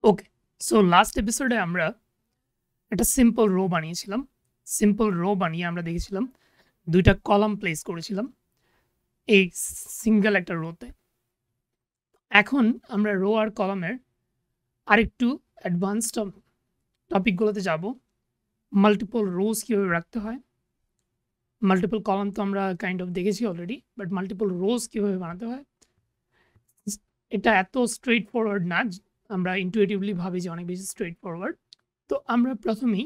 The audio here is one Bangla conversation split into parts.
ওকে, সো লাস্ট এপিসোডে আমরা একটা সিম্পল রো বানিয়েছিলাম। সিম্পল রো বানিয়ে আমরা দেখেছিলাম দুইটা কলাম প্লেস করেছিলাম এই সিঙ্গেল একটা রোতে। এখন আমরা রো আর কলামের আরেকটু অ্যাডভান্স টপিকগুলোতে যাব। মাল্টিপল রোজ কীভাবে রাখতে হয়, মাল্টিপল কলাম তো আমরা কাইন্ড অফ দেখেছি অলরেডি, বাট মাল্টিপল রোজ কীভাবে বানাতে হয় এটা এত স্ট্রেট ফরওয়ার্ড না। আমরা ইন্টুইটিভলি ভাবি যে অনেক বেশি স্ট্রেট ফরওয়ার্ড। তো আমরা প্রথমেই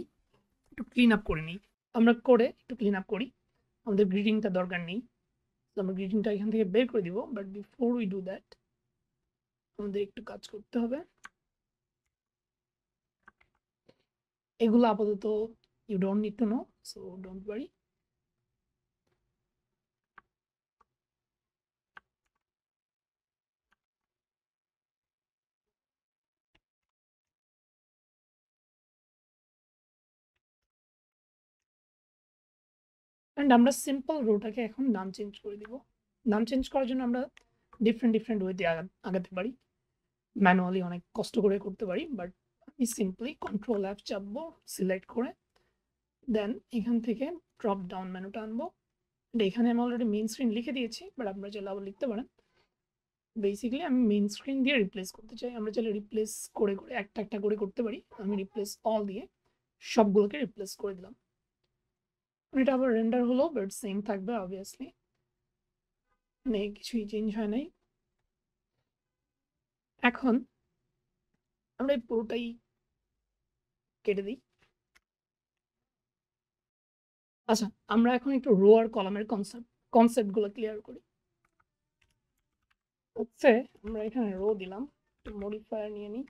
একটু ক্লিন আপ করে নিই। আমরা করে একটু ক্লিন আপ করি। আমাদের গ্রিটিংটা দরকার নেই, তো আমরা গ্রিটিংটা এখান থেকে বের করে দিব। But before we do that আমাদের একটু কাজ করতে হবে। এগুলো আপাতত you don't need to know, so don't worry. And আমরা সিম্পল রোটাকে এখন নাম চেঞ্জ করে দিব। নাম চেঞ্জ করার জন্য আমরা ডিফারেন্ট ওয়েতে আগাতে পারি, ম্যানুয়ালি অনেক কষ্ট করে করতে পারি। বাট আমি সিম্পলি কন্ট্রোল অ্যাপ চাপবো, সিলেক্ট করে দেন এখান থেকে ড্রপ ডাউন মেনুটা আনবো। এখানে আমি অলরেডি মেইন স্ক্রিন লিখে দিয়েছি, বাট আপনারা চাইলে আবার লিখতে পারেন। বেসিক্যালি আমি মেইন স্ক্রিন দিয়ে রিপ্লেস করতে চাই। আমরা চাইলে রিপ্লেস করে একটা একটা করে করতে পারি। আমি রিপ্লেস অল দিয়ে সবগুলোকে রিপ্লেস করে দিলাম। এটা আবার রেন্ডার হলো, বাট সেম থাকবে অবভিয়াসলি, মানে কিছুই চেঞ্জ হয় নাই। এখন আমরা এই পুরোটাই কেটে দিই। আচ্ছা, আমরা এখন একটু রো আর কলামের কনসেপ্টগুলো ক্লিয়ার করি। হচ্ছে আমরা এখানে রো দিলাম, একটু মডিফায়ার নিয়ে নিই।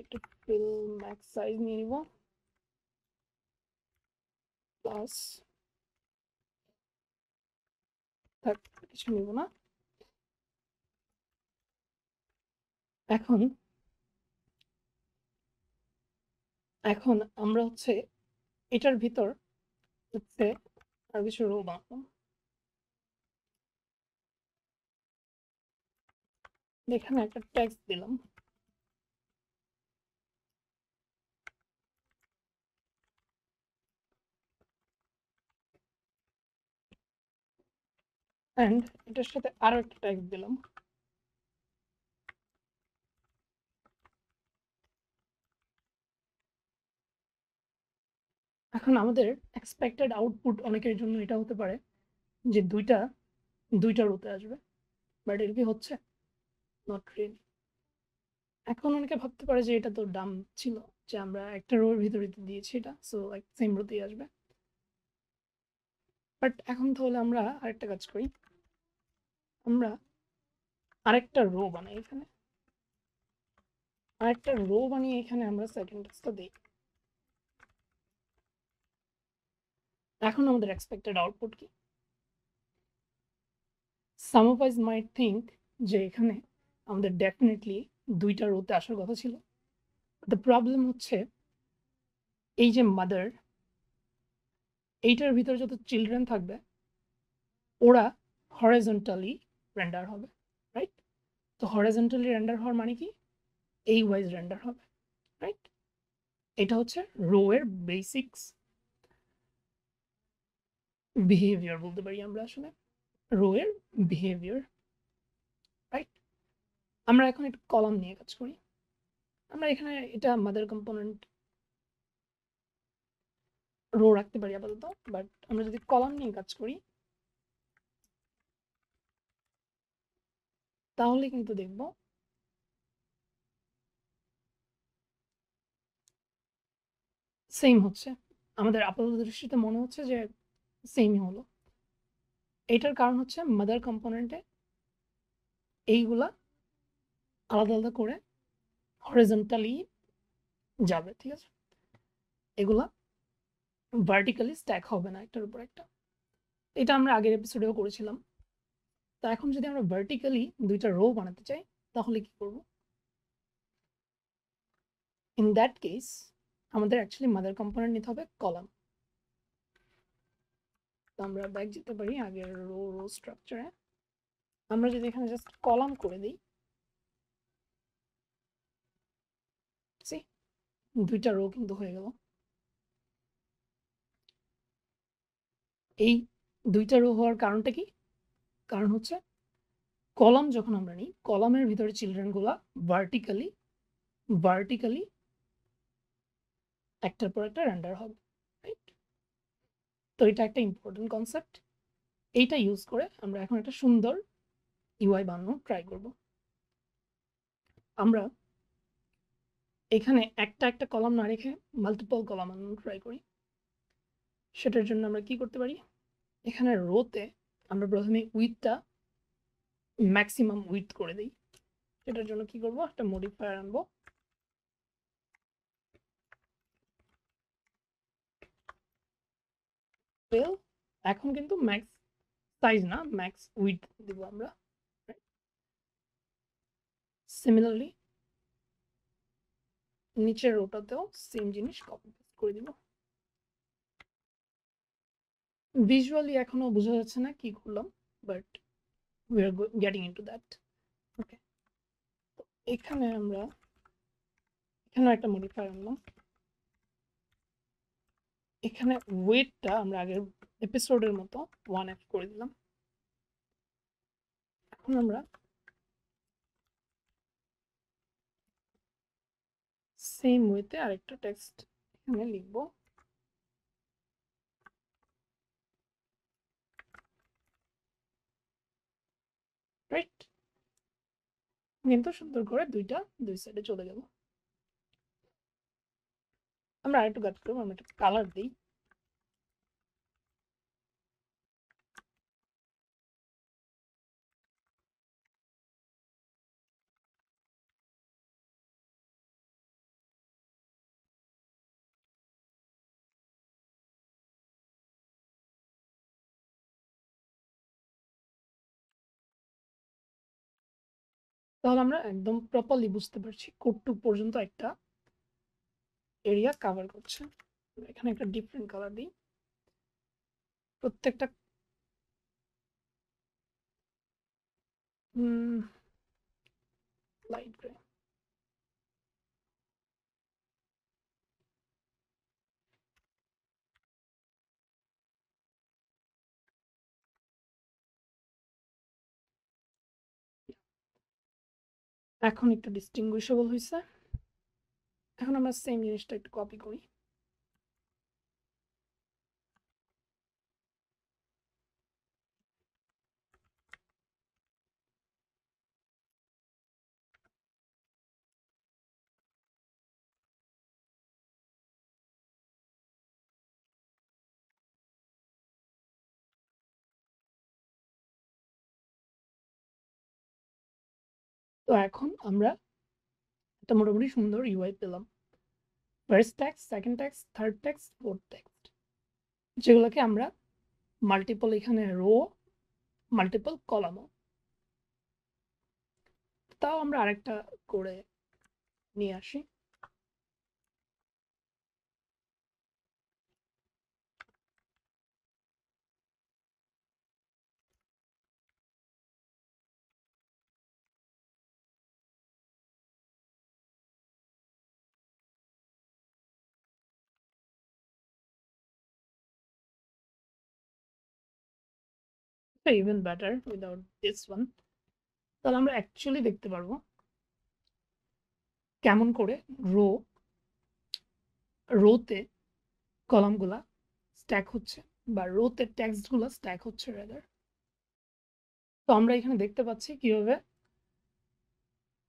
একটু ফিল ম্যাক্স সাইজ নিয়ে নিব, প্লাস থাক, কিছু নিব না। এখন এখন আমরা হচ্ছে এটার ভিতর হচ্ছে আর কিছু রো বানাবো। এখানে একটা টেক্সট দিলাম, অ্যান্ড এটার সাথে আরো একটা টেক্সট দিলাম। এখন আমাদের এক্সপেক্টেড আউটপুট অনেকের জন্য এটা হতে পারে যে দুইটা রোতে আসবে, বাট এর কি হচ্ছে? Not really. এখন অনেকে ভাবতে পারে যে এটা তো ডাম ছিল, যে আমরা একটা রোর ভিতরে দিয়েছি এটা, সো লাইক সেম রোতেই আসবে। বাট এখন তাহলে আমরা আরেকটা কাজ করি, আমরা আরেকটা রো বানাই। এখানে আরেকটা রো বানিয়ে এখানে আমরা সেকেন্ড টেক্সটটা দিই। এখন আমাদের এক্সপেক্টেড আউটপুট কি? সাম অফ আস মাইট থিঙ্ক যে এখানে আমাদের ডেফিনেটলি দুইটা রোতে আসার কথা ছিল। দ্য প্রবলেম হচ্ছে এই যে মাদার, এইটার ভিতরে যত চিলড্রেন থাকবে ওরা হরিজন্টালি রেন্ডার হবে, রাইট? তো হরিজন্টালি রেন্ডার হওয়ার মানে কি? এই ওয়াইজ রেন্ডার হবে, রাইট? এটা হচ্ছে রো এর বেসিক্স বিহেভিয়ার বলতে পারি আমরা, আসলে রো এর বিহেভিয়ার, রাইট? আমরা এখন একটু কলাম নিয়ে কাজ করি। আমরা এখানে এটা মাদার কম্পোনেন্ট রো রাখতে পারি আপাতত, বাট আমরা যদি কলাম নিয়ে কাজ করি তাহলে কিন্তু দেখব সেম হচ্ছে। আমাদের আপাতত দৃষ্টিতে মনে হচ্ছে যে সেমই হলো। এটার কারণ হচ্ছে মাদার কম্পোনেন্টে এইগুলা আলাদা আলাদা করে হরিজন্টালি যাবে, ঠিক আছে? এগুলা ভার্টিক্যালি স্ট্যাক হবে না একটার উপর একটা। এটা আমরা আগের এপিসোডেও করেছিলাম। তো এখন যদি আমরা ভার্টিক্যালি দুইটা রো বানাতে চাই তাহলে কি করব? ইন দ্যাট কেস আমাদের অ্যাকচুয়ালি মাদার কম্পোনেন্ট নিতে হবে কলাম। তো আমরা ব্যাক যেতে পারি আগের রো স্ট্রাকচারে। আমরা যদি এখানে জাস্ট কলাম করে দিই, দুইটা রো কিন্তু হয়ে গেল। এই দুইটা রো হওয়ার কারণটা কি? কারণ হচ্ছে কলাম যখন আমরা নিই, কলামের ভিতরে চিলড্রেনগুলা ভার্টিক্যালি ভার্টিক্যালি একটার পর একটা রেন্ডার হবে, রাইট? তো এটা একটা ইম্পর্টেন্ট কনসেপ্ট। এইটা ইউজ করে আমরা এখন একটা সুন্দর ইউআই বানানো ট্রাই করব। আমরা এখানে একটা একটা কলাম না রেখে মাল্টিপল কলাম বানানো ট্রাই করি। সেটার জন্য আমরা কি করতে পারি? এখানে রোতে আমরা প্রথমে উইথটা ম্যাক্সিমাম উইথ করে দিই। এটার জন্য কি করব? একটা মডিফায়ার আনবো, ফেল। এখন কিন্তু ম্যাক্স সাইজ না, ম্যাক্স উইথ দিব আমরা। সিমিলারলি নিচের রোটাতেও সেম জিনিস কপি পেস্ট করে দিব। ভিজুয়ালি এখনো বোঝা যাচ্ছে না কি করলাম, but we are getting into that. Okay, তো এখানে আমরা এখানে একটা মডিফায়ার আনলাম। এখানে ওয়েটটা আমরা আগের এপিসোডের মতো 1f করে দিলাম। এখন আমরা সেম ওয়েতে আরেকটা টেক্সট এখানে লিখবো। রাইট, কিন্তু সুন্দর করে দুইটা দুই সাইডে চলে গেল। আমরা আরেকটু কাজ করবো, আমরা একটা কালার দিই। তাহলে আমরা একদম প্রপারলি বুঝতে পারছি কোডটুক পর্যন্ত একটা এরিয়া কভার করছে। এখানে একটা ডিফারেন্ট কালার দিই, প্রত্যেকটা লাইট গ্রে। এখন একটু ডিস্টিংগুইশেবল হয়েছে। এখন আমরা সেম জিনিসটা একটু কপি করি। তো এখন আমরা একটা মোটামুটি সুন্দর ইউআই পেলাম। First text, second text, third text, fourth text, যেগুলোকে আমরা মাল্টিপল এখানে রো, মাল্টিপল কলামও। তাও আমরা আরেকটা করে নিয়ে আসি। Even better without this one. তাহলে আমরা অ্যাকচুয়ালি দেখতে পারবো কেমন করে রোতে কলামগুলা স্ট্যাক হচ্ছে, বা রোতে টেক্সটগুলো স্ট্যাক হচ্ছে রাদার। তো আমরা এখানে দেখতে পাচ্ছি কিভাবে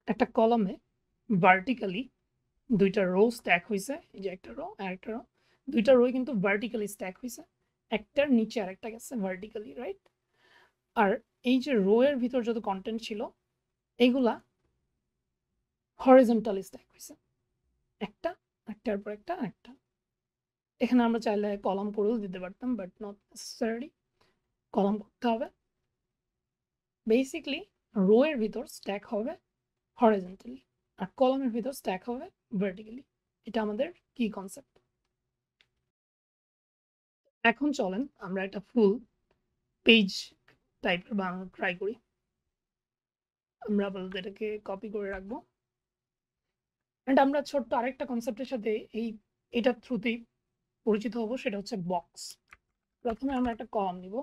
একটা কলামে ভার্টিক্যালি দুইটা রো স্ট্যাক হয়েছে। এই যে একটা রো আর একটা রো, দুইটা রোই কিন্তু ভার্টিক্যালি স্ট্যাক হয়েছে, একটার নিচে আরেকটা গেছে ভার্টিক্যালি, রাইট? আর এই যে রো এর ভিতর যত কন্টেন্ট ছিল এগুলা হরিজন্টালি স্ট্যাক হয়েছে, একটা একটার পর একটা একটা। এখানে আমরা চাইলে কলাম করেও দিতে পারতাম, বাট নট নেসেসারি কলাম করতে হবে। বেসিকলি রো এর ভিতর স্ট্যাক হবে হরিজন্টালি আর কলামের ভিতর স্ট্যাক হবে ভার্টিক্যালি। এটা আমাদের কি কনসেপ্ট। এখন চলেন আমরা একটা ফুল পেজ টাইপের বানানো ট্রাই করি। আমরা আপাতত এটাকে কপি করে রাখবো। অ্যান্ড আমরা ছোট্ট আরেকটা কনসেপ্টের সাথে এটার থ্রুতেই পরিচিত হব, সেটা হচ্ছে বক্স। প্রথমে আমরা একটা কলাম নিব।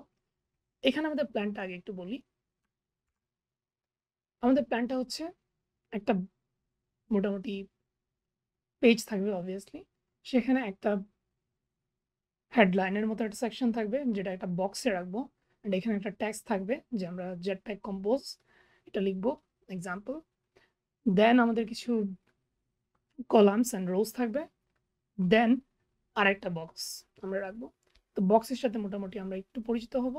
এখানে আমাদের প্ল্যানটা আগে একটু বলি। আমাদের প্ল্যানটা হচ্ছে একটা মোটামুটি পেজ থাকবে অবভিয়াসলি, সেখানে একটা হেডলাইনের মতো একটা সেকশন থাকবে যেটা একটা বক্সে রাখবো, অ্যান্ড এখানে একটা ট্যাক্স থাকবে যে আমরা জেটপ্যাক কম্পোজ এটা লিখবো এক্সাম্পল। দেন আমাদের কিছু কলামস অ্যান্ড রোজ থাকবে, দেন আরেকটা বক্স আমরা রাখবো। তো বক্সের সাথে মোটামুটি আমরা একটু পরিচিত হব,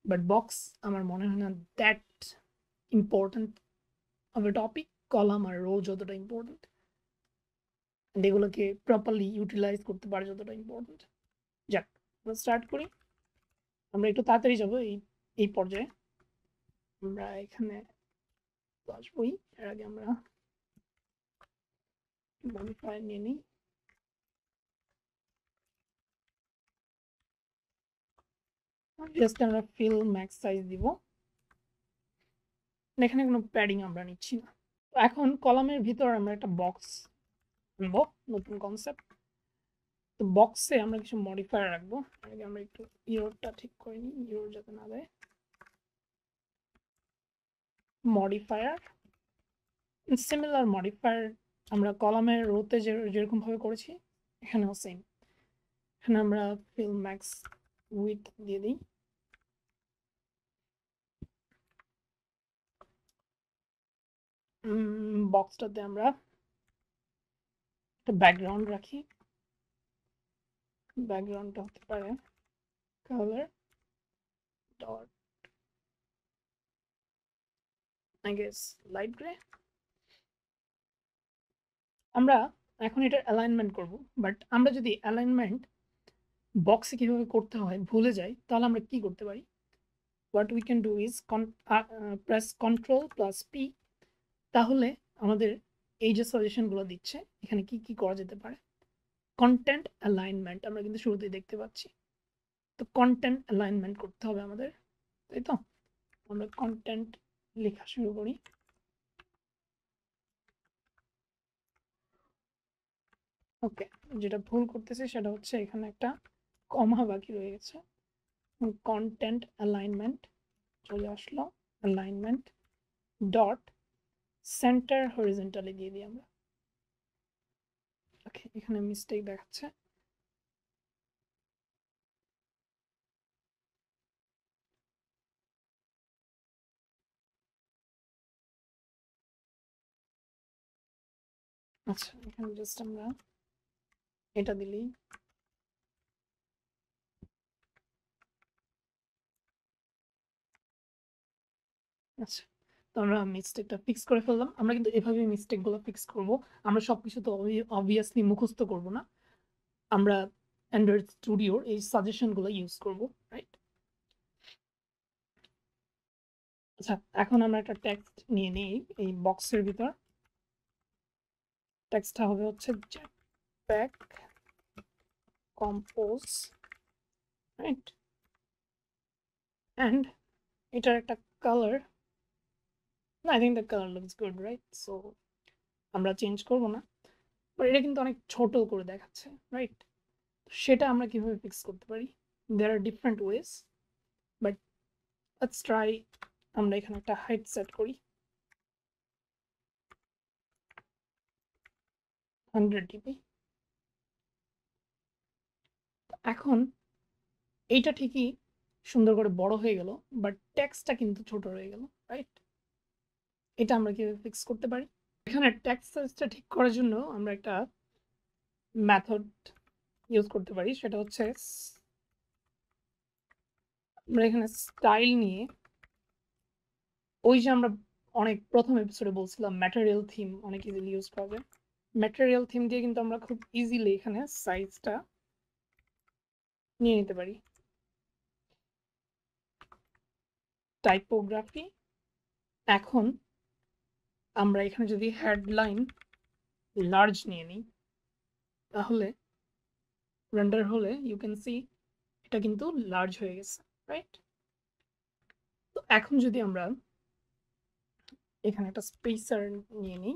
বাট বক্স আমার মনে হয় না that important of a topic. Column আর রো যতটা ইম্পর্টেন্ট, এগুলোকে প্রপারলি ইউটিলাইজ করতে পারে যতটা ইম্পর্টেন্ট। যাক, আমরা স্টার্ট করি। আমরা একটু তাড়াতাড়ি যাবো এই পর্যায়ে। আমরা এখানে আসবোই, এর আগে আমরা মডিফায়ার নিয়ে নিই। জাস্ট আমরা ফিল ম্যাক্স সাইজ দিব, এখানে কোনো প্যাডিং আমরা নিচ্ছি না। এখন কলামের ভিতর আমরা একটা বক্স আনবো, নতুন কনসেপ্ট। তো বক্সে আমরা কিছু মডিফায়ার রাখবো। আগে আমরা একটু ইউরোটা ঠিক করে নিই, ইউরো যাতে না দেয়। মডিফায়ার, সিমিলার মডিফায়ার আমরা কলামের রোতে যেরকম ভাবে করেছি এখানেও সেম। এখানে আমরা ফিল ম্যাক্স উইথ দিয়ে দিই। বক্সটাতে আমরা একটা ব্যাকগ্রাউন্ড রাখি। ব্যাকগ্রাউন্ডটা হতে পারে colour dot I guess light grey. আমরা এখন এটার অ্যালাইনমেন্ট করব, বাট আমরা যদি অ্যালাইনমেন্ট বক্সে কিভাবে করতে হয় ভুলে যাই, তাহলে আমরা কি করতে পারি? What we can do is press Ctrl+P। তাহলে আমাদের এই যে সাজেশনগুলো দিচ্ছে এখানে কি কি করা যেতে পারে। কন্টেন্ট অ্যালাইনমেন্ট আমরা কিন্তু শুরুতেই দেখতে পাচ্ছি। তো কন্টেন্ট অ্যালাইনমেন্ট করতে হবে আমাদের, তাই তো? আমরা কন্টেন্ট লেখা শুরু করি। ওকে, যেটা ভুল করতেছি সেটা হচ্ছে এখানে একটা কমা বাকি রয়ে গেছে। কন্টেন্ট অ্যালাইনমেন্ট চলে আসলো, অ্যালাইনমেন্ট ডট সেন্টার হরিজন্টালি দিয়ে দিই আমরা। ওকে, এখানে মিস্টেক দেখাচ্ছে। আচ্ছা, এখানে জাস্ট আমরা এটা দিলেই আচ্ছা। তো আমরা মিস্টেকটা ফিক্স করে ফেললাম। আমরা কিন্তু এভাবে মিস্টেকগুলো ফিক্স করব। আমরা সবকিছু তো অবভিয়াসলি মুখস্থ করব না, আমরা অ্যান্ড্রয়েড স্টুডিওর এই সাজেশনগুলো ইউজ করব, রাইট? আচ্ছা, এখন আমরা একটা টেক্সট নিয়ে নিই এই বক্সের ভিতর। টেক্সটটা হবে হচ্ছে জেটপ্যাক কম্পোজ, রাইট? অ্যান্ড এটার একটা colour, I think the colour looks good, right? So আমরা চেঞ্জ করব না, বাট এটা কিন্তু অনেক ছোট করে দেখাচ্ছে, রাইট? সেটা আমরা কিভাবে ফিক্স করতে পারি? There are different ways, but let's try. আমরা এখানে একটা হাইট সেট করি 100 dp। এখন এইটা ঠিকই সুন্দর করে বড় হয়ে গেল, বাট টেক্সটটা কিন্তু ছোট হয়ে গেল, রাইট? এটা আমরা কিভাবে ফিক্স করতে পারি? এখানে টেক্সট সাইজটা ঠিক করার জন্য আমরা একটা মেথড ইউজ করতে পারি, সেটা হচ্ছে আমরা এখানে স্টাইল নিয়ে, ওই যে আমরা অনেক প্রথম এপিসোডে বলছিলাম ম্যাটেরিয়াল থিম অনেক ইজিলি ইউজ করা যায়। ম্যাটেরিয়াল থিম দিয়ে কিন্তু আমরা খুব ইজিলি এখানে সাইজটা নিয়ে নিতে পারি। টাইপোগ্রাফি, এখন আমরা এখানে যদি হেডলাইন লার্জ নিয়ে নিই তাহলে রেন্ডার হলে ইউ ক্যান সি এটা কিন্তু লার্জ হয়ে গেছে, রাইট? তো এখন যদি আমরা এখানে একটা স্পেসার নিয়ে নিই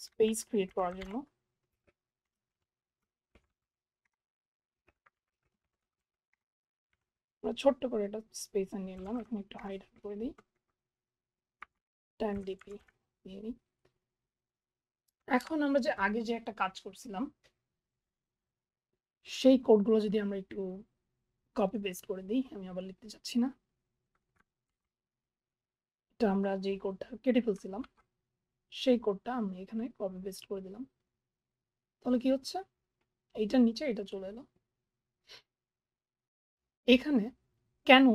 স্পেস ক্রিয়েট করার জন্য। ছোট্ট করে একটা স্পেসার নিয়ে নিলাম, এখানে একটু হাইড করে দিই, 10 ডিপি নিয়ে নিই। এখন আমরা যে আগে যে একটা কাজ করছিলাম সেই কোডগুলো যদি আমরা একটু কপি পেস্ট করে দিই, আমি আবার লিখতে চাচ্ছি না, এটা আমরা যেই কোডটা কেটে ফেলছিলাম সেই কোডটা আমি এখানে কপি পেস্ট করে দিলাম। তাহলে কি হচ্ছে, এইটার নিচে এটা চলে এলো। এখানে কেন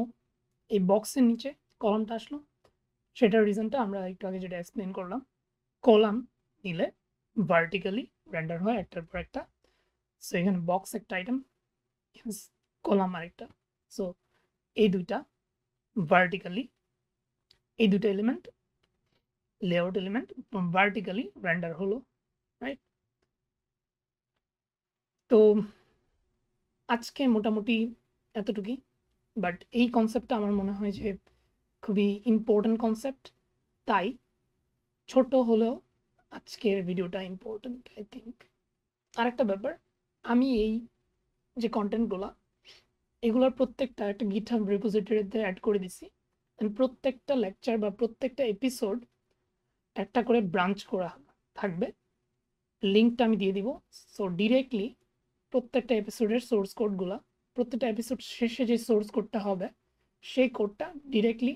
এই বক্সের নিচে কলামটা আসলো সেটার রিজনটা আমরা একটু আগে যেটা এক্সপ্লেন করলাম। কলাম নিলে ভার্টিক্যালি রেন্ডার হয় একটার পর একটা। সো এখানে বক্স একটা আইটেম, কলাম আরেকটা। সো এই দুইটা ভার্টিক্যালি, এই দুটো element layout element vertically render হলো, রাইট? তো আজকে মোটামুটি এতটুকুই, বাট এই কনসেপ্টটা আমার মনে হয় যে খুবই ইম্পর্টেন্ট কনসেপ্ট, তাই ছোট হলেও আজকের ভিডিওটা ইম্পর্টেন্ট আই থিঙ্ক। আরেকটা ব্যাপার, আমি এই যে কন্টেন্টগুলো এগুলোর প্রত্যেকটা একটা গিটহাব রিপোজিটরিতে অ্যাড করে দিছি। প্রত্যেকটা লেকচার বা প্রত্যেকটা এপিসোড একটা করে ব্রাঞ্চ করা থাকবে, লিঙ্কটা আমি দিয়ে দিব। সো ডিরেক্টলি প্রত্যেকটা এপিসোডের সোর্স কোডগুলো, প্রত্যেকটা এপিসোড শেষে যে সোর্স কোডটা হবে সেই কোডটা ডিরেক্টলি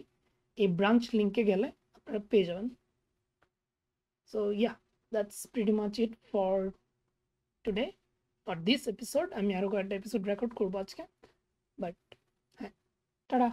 এই ব্রাঞ্চ লিঙ্কে গেলে আপনারা পেয়ে যাবেন। So yeah, that's pretty much it for today for this episode. আমি আরও কয়েকটা এপিসোড রেকর্ড করবো আজকে, বাট হ্যাঁ, টাটা।